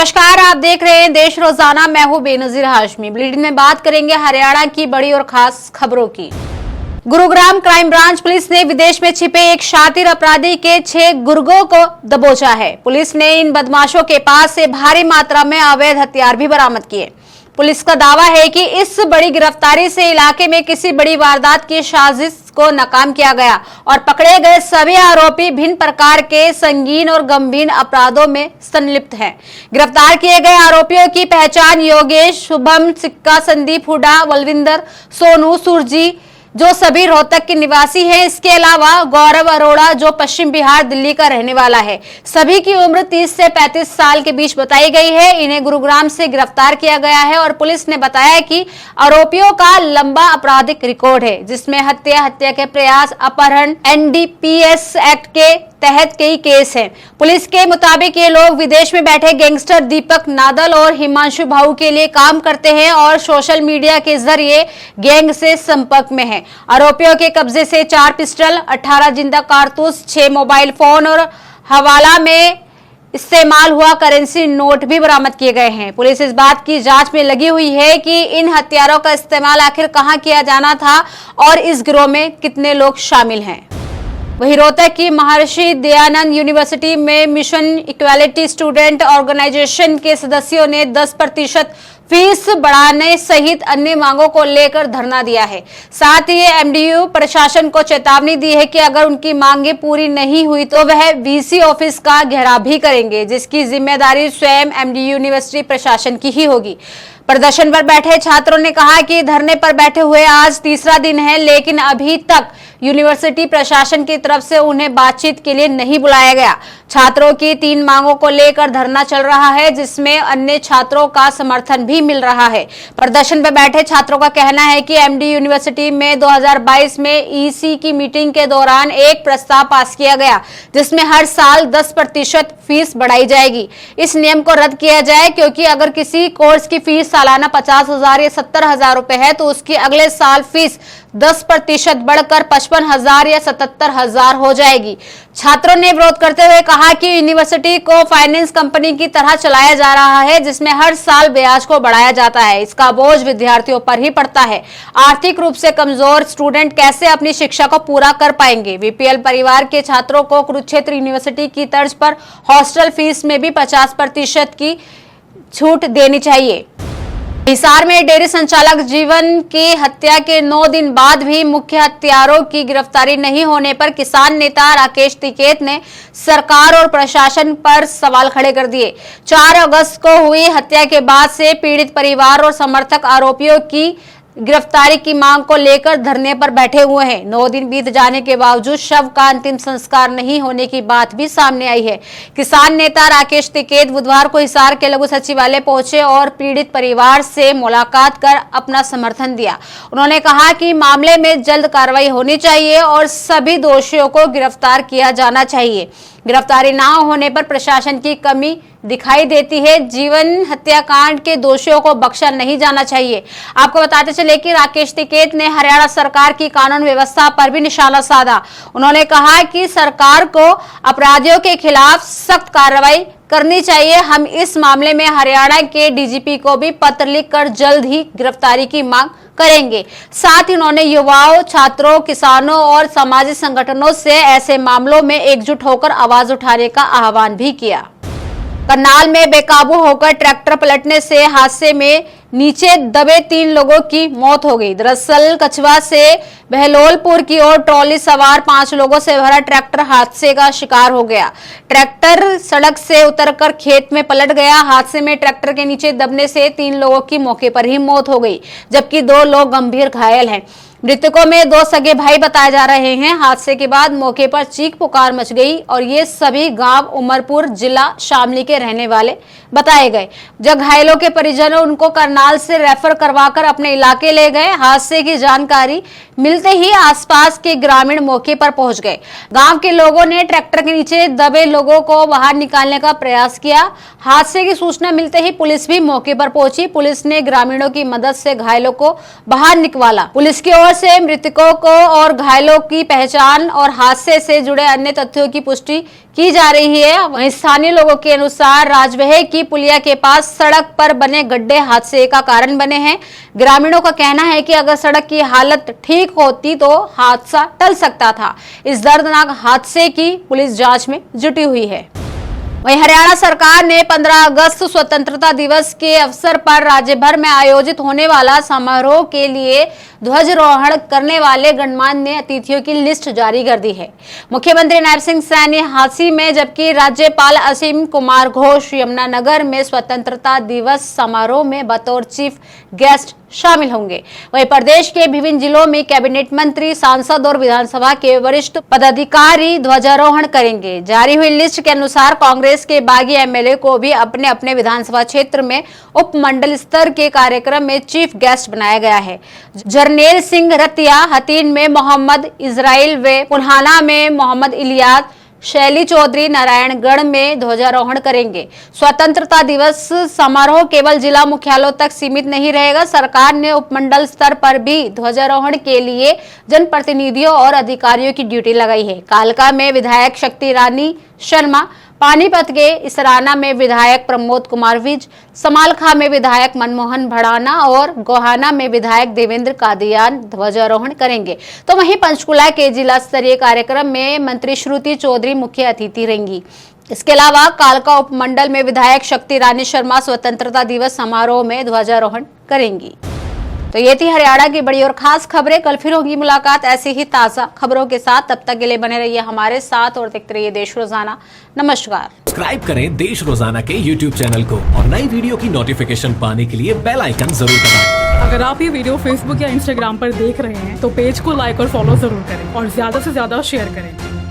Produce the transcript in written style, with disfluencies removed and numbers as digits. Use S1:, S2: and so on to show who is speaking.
S1: नमस्कार, आप देख रहे हैं देश रोजाना। मैं हूं बेनजीर हाशमी। बुलेटिन में बात करेंगे हरियाणा की बड़ी और खास खबरों की। गुरुग्राम क्राइम ब्रांच पुलिस ने विदेश में छिपे एक शातिर अपराधी के 6 गुर्गों को दबोचा है। पुलिस ने इन बदमाशों के पास से भारी मात्रा में अवैध हथियार भी बरामद किए। पुलिस का दावा है कि इस बड़ी गिरफ्तारी से इलाके में किसी बड़ी वारदात की साजिश को नाकाम किया गया और पकड़े गए सभी आरोपी भिन्न प्रकार के संगीन और गंभीर अपराधों में संलिप्त हैं। गिरफ्तार किए गए आरोपियों की पहचान योगेश, शुभम, सिक्का, संदीप हुडा, बलविंदर, सोनू, सुरजी जो सभी रोहतक के निवासी हैं। इसके अलावा गौरव अरोड़ा जो पश्चिम बिहार दिल्ली का रहने वाला है। सभी की उम्र 30 से 35 साल के बीच बताई गई है। इन्हें गुरुग्राम से गिरफ्तार किया गया है और पुलिस ने बताया कि आरोपियों का लंबा आपराधिक रिकॉर्ड है, जिसमें हत्या के प्रयास, अपहरण, NDPS एक्ट के तहत कई केस हैं। पुलिस के मुताबिक ये लोग विदेश में बैठे गैंगस्टर दीपक नादल और हिमांशु भाऊ के लिए काम करते हैं और सोशल मीडिया के जरिए गैंग से संपर्क में हैं। आरोपियों के कब्जे से 4 पिस्टल, 18 जिंदा कारतूस, 6 मोबाइल फोन और हवाला में इस्तेमाल हुआ करेंसी नोट भी बरामद किए गए हैं। पुलिस इस बात की जांच में लगी हुई है कि इन हथियारों का इस्तेमाल आखिर कहां किया जाना था और इस गिरोह में कितने लोग शामिल हैं। वहीं रोहतक की महर्षि दयानंद यूनिवर्सिटी में मिशन इक्वालिटी स्टूडेंट ऑर्गेनाइजेशन के सदस्यों ने 10% फीस बढ़ाने सहित अन्य मांगों को लेकर धरना दिया है। साथ ही MDU प्रशासन को चेतावनी दी है कि अगर उनकी मांगें पूरी नहीं हुई तो वह VC ऑफिस का घेराव भी करेंगे, जिसकी जिम्मेदारी स्वयं MDU यूनिवर्सिटी प्रशासन की ही होगी। प्रदर्शन पर बैठे छात्रों ने कहा कि धरने पर बैठे हुए आज तीसरा दिन है, लेकिन अभी तक यूनिवर्सिटी प्रशासन की तरफ से उन्हें बातचीत के लिए नहीं बुलाया गया। छात्रों की 3 मांगों को लेकर धरना चल रहा है, जिसमें अन्य छात्रों का समर्थन भी मिल रहा है। प्रदर्शन पर बैठे छात्रों का कहना है कि MD यूनिवर्सिटी में 2022 में EC की मीटिंग के दौरान एक प्रस्ताव पास किया गया, जिसमें हर साल 10% फीस बढ़ाई जाएगी। इस नियम को रद्द किया जाए, क्योंकि अगर किसी कोर्स की फीस सालाना 50,000 या 70,000 रुपए है तो उसकी अगले साल फीस 10% बढ़कर 55,000 या 77,000 हो जाएगी। छात्रों ने विरोध करते हुए कहा कि यूनिवर्सिटी को फाइनेंस कंपनी की तरह चलाया जा रहा है, जिसमें हर साल ब्याज को बढ़ाया जाता है। इसका बोझ विद्यार्थियों पर ही पड़ता है। आर्थिक रूप से कमजोर स्टूडेंट कैसे अपनी शिक्षा को पूरा कर पाएंगे। BPL परिवार के छात्रों को कुरुक्षेत्र यूनिवर्सिटी की तर्ज पर हॉस्टल फीस में भी 50% की छूट देनी चाहिए। हिसार में डेयरी संचालक जीवन की हत्या के 9 दिन बाद भी मुख्य हत्यारों की गिरफ्तारी नहीं होने पर किसान नेता राकेश टिकैत ने सरकार और प्रशासन पर सवाल खड़े कर दिए। 4 अगस्त को हुई हत्या के बाद से पीड़ित परिवार और समर्थक आरोपियों की गिरफ्तारी की मांग को लेकर धरने पर बैठे हुए हैं। 9 दिन बीत जाने के बावजूद शव का अंतिम संस्कार नहीं होने की बात भी सामने आई है। किसान नेता राकेश टिकैत बुधवार को हिसार के लघु सचिवालय पहुंचे और पीड़ित परिवार से मुलाकात कर अपना समर्थन दिया। उन्होंने कहा कि मामले में जल्द कार्रवाई होनी चाहिए और सभी दोषियों को गिरफ्तार किया जाना चाहिए। गिरफ्तारी न होने पर प्रशासन की कमी दिखाई देती है। जीवन हत्याकांड के दोषियों को बख्शा नहीं जाना चाहिए। आपको बताते चले कि राकेश टिकैत ने हरियाणा सरकार की कानून व्यवस्था पर भी निशाना साधा। उन्होंने कहा कि सरकार को अपराधियों के खिलाफ सख्त कार्रवाई करनी चाहिए। हम इस मामले में हरियाणा के DGP को भी पत्र लिखकर जल्द ही गिरफ्तारी की मांग करेंगे। साथ ही उन्होंने युवाओं, छात्रों, किसानों और सामाजिक संगठनों से ऐसे मामलों में एकजुट होकर आवाज उठाने का आह्वान भी किया। करनाल में बेकाबू होकर ट्रैक्टर पलटने से हादसे में नीचे दबे 3 लोगों की मौत हो गई। दरअसल कछवा से बहलोलपुर की ओर ट्रॉली सवार 5 लोगों से भरा ट्रैक्टर हादसे का शिकार हो गया। ट्रैक्टर सड़क से उतरकर खेत में पलट गया। हादसे में ट्रैक्टर के नीचे दबने से 3 लोगों की मौके पर ही मौत हो गई, जबकि 2 लोग गंभीर घायल हैं। मृतकों में 2 सगे भाई बताए जा रहे हैं। हादसे के बाद मौके पर चीख पुकार मच गई और ये सभी गांव उमरपुर, जिला शामली के रहने वाले बताए गए। जब घायलों के परिजनों उनको करनाल से रेफर करवाकर अपने इलाके ले गए। हादसे की जानकारी मिलते ही आसपास के ग्रामीण मौके पर पहुंच गए। गांव के लोगों ने ट्रैक्टर के नीचे दबे लोगों को बाहर निकालने का प्रयास किया। हादसे की सूचना मिलते ही पुलिस भी मौके पर पहुंची। पुलिस ने ग्रामीणों की मदद से घायलों को बाहर निकाला। पुलिस की ओर से मृतकों को और घायलों की पहचान और हादसे से जुड़े अन्य तथ्यों की पुष्टि की जा रही है। वहीं स्थानीय लोगों के अनुसार राजवहे की पुलिया के पास सड़क पर बने गड्ढे हादसे का कारण बने हैं। ग्रामीणों का कहना है कि अगर सड़क की हालत ठीक होती तो हादसा टल सकता था। इस दर्दनाक हादसे की पुलिस जांच में जुटी हुई है। वहीं हरियाणा सरकार ने 15 अगस्त स्वतंत्रता दिवस के अवसर पर राज्य भर में आयोजित होने वाला समारोह के लिए ध्वजारोहण करने वाले गणमान्य अतिथियों की लिस्ट जारी कर दी है। मुख्यमंत्री नैब सिंह सैनी हांसी में, जबकि राज्यपाल असीम कुमार घोष यमुनानगर में स्वतंत्रता दिवस समारोह में बतौर चीफ गेस्ट शामिल होंगे। वहीं प्रदेश के विभिन्न जिलों में कैबिनेट मंत्री, सांसद और विधानसभा के वरिष्ठ पदाधिकारी ध्वजारोहण करेंगे। जारी हुई लिस्ट के अनुसार कांग्रेस के बागी एमएलए को भी अपने अपने विधानसभा क्षेत्र में उपमंडल स्तर के कार्यक्रम में चीफ गेस्ट बनाया गया है। जरनैल सिंह रतिया, हथीन में मोहम्मद इजराइल व पुल्हाना में मोहम्मद इलियास, शैली चौधरी नारायणगढ़ में ध्वजारोहण करेंगे। स्वतंत्रता दिवस समारोह केवल जिला मुख्यालयों तक सीमित नहीं रहेगा। सरकार ने उपमंडल स्तर पर भी ध्वजारोहण के लिए जनप्रतिनिधियों और अधिकारियों की ड्यूटी लगाई है। कालका में विधायक शक्ति रानी शर्मा, पानीपत के इसराना में विधायक प्रमोद कुमार विज, समालखा में विधायक मनमोहन भड़ाना और गोहाना में विधायक देवेंद्र कादियान ध्वजारोहण करेंगे। तो वहीं पंचकुला के जिला स्तरीय कार्यक्रम में मंत्री श्रुति चौधरी मुख्य अतिथि रहेंगी। इसके अलावा कालका उपमंडल में विधायक शक्ति रानी शर्मा स्वतंत्रता दिवस समारोह में ध्वजारोहण करेंगी। तो ये थी हरियाणा की बड़ी और खास खबरें। कल फिर होगी मुलाकात ऐसी ही ताजा खबरों के साथ। तब तक के लिए बने रहिए हमारे साथ और देखते रहिए देश रोजाना। नमस्कार।
S2: सब्सक्राइब करें देश रोजाना के YouTube चैनल को और नई वीडियो की नोटिफिकेशन पाने के लिए बेल आइकन जरूर दबाएं।
S3: अगर आप ये वीडियो Facebook या Instagram पर देख रहे हैं तो पेज को लाइक और फॉलो जरूर करें और ज्यादा से ज्यादा शेयर करें।